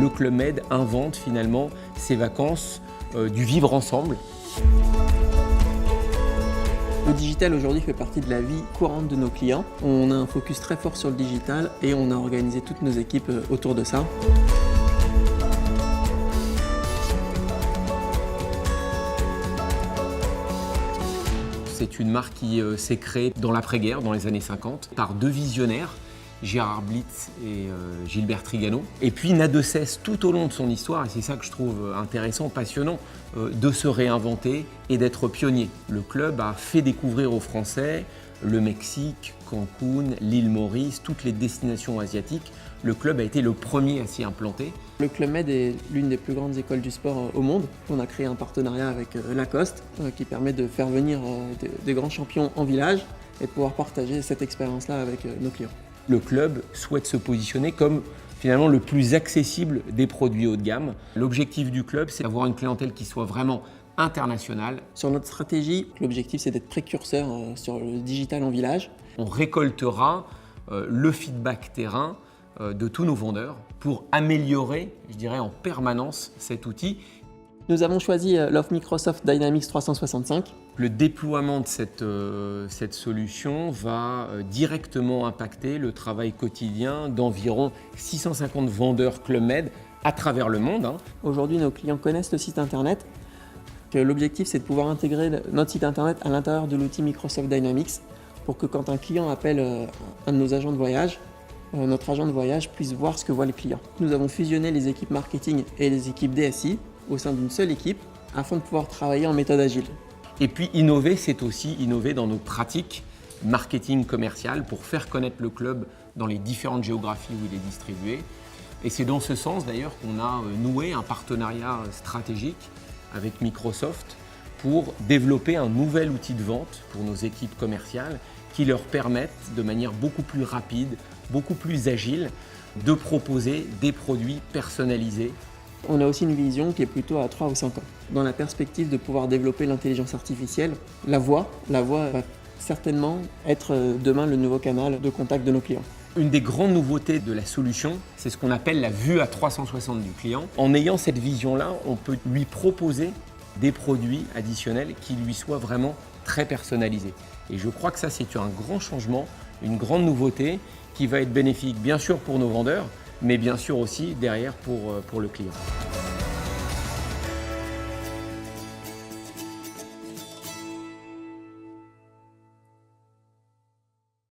le Club Med invente finalement ces vacances du vivre ensemble. Le digital aujourd'hui fait partie de la vie courante de nos clients. On a un focus très fort sur le digital et on a organisé toutes nos équipes autour de ça. C'est une marque qui s'est créée dans l'après-guerre, dans les années 50, par deux visionnaires, Gérard Blitz et Gilbert Trigano. Et puis n'a de cesse tout au long de son histoire, et c'est ça que je trouve intéressant, passionnant, de se réinventer et d'être pionnier. Le club a fait découvrir aux Français le Mexique, Cancun, l'île Maurice, toutes les destinations asiatiques. Le club a été le premier à s'y implanter. Le Club Med est l'une des plus grandes écoles du sport au monde. On a créé un partenariat avec Lacoste qui permet de faire venir des grands champions en village et de pouvoir partager cette expérience-là avec nos clients. Le club souhaite se positionner comme finalement le plus accessible des produits haut de gamme. L'objectif du club, c'est d'avoir une clientèle qui soit vraiment internationale. Sur notre stratégie, l'objectif c'est d'être précurseur sur le digital en village. On récoltera le feedback terrain de tous nos vendeurs pour améliorer, je dirais, en permanence cet outil. Nous avons choisi l'offre Microsoft Dynamics 365. Le déploiement de cette solution va directement impacter le travail quotidien d'environ 650 vendeurs Club Med à travers le monde. Aujourd'hui, nos clients connaissent le site internet. L'objectif, c'est de pouvoir intégrer notre site internet à l'intérieur de l'outil Microsoft Dynamics pour que quand un client appelle un de nos agents de voyage, notre agent de voyage puisse voir ce que voient les clients. Nous avons fusionné les équipes marketing et les équipes DSI au sein d'une seule équipe afin de pouvoir travailler en méthode agile. Et puis innover, c'est aussi innover dans nos pratiques marketing commercial pour faire connaître le club dans les différentes géographies où il est distribué. Et c'est dans ce sens d'ailleurs qu'on a noué un partenariat stratégique avec Microsoft pour développer un nouvel outil de vente pour nos équipes commerciales qui leur permettent de manière beaucoup plus rapide, beaucoup plus agile, de proposer des produits personnalisés. On a aussi une vision qui est plutôt à 3 ou 5 ans. Dans la perspective de pouvoir développer l'intelligence artificielle, la voix va certainement être demain le nouveau canal de contact de nos clients. Une des grandes nouveautés de la solution, c'est ce qu'on appelle la vue à 360 du client. En ayant cette vision-là, on peut lui proposer des produits additionnels qui lui soient vraiment très personnalisés. Et je crois que ça, c'est un grand changement, une grande nouveauté qui va être bénéfique bien sûr pour nos vendeurs, mais bien sûr aussi derrière pour le client.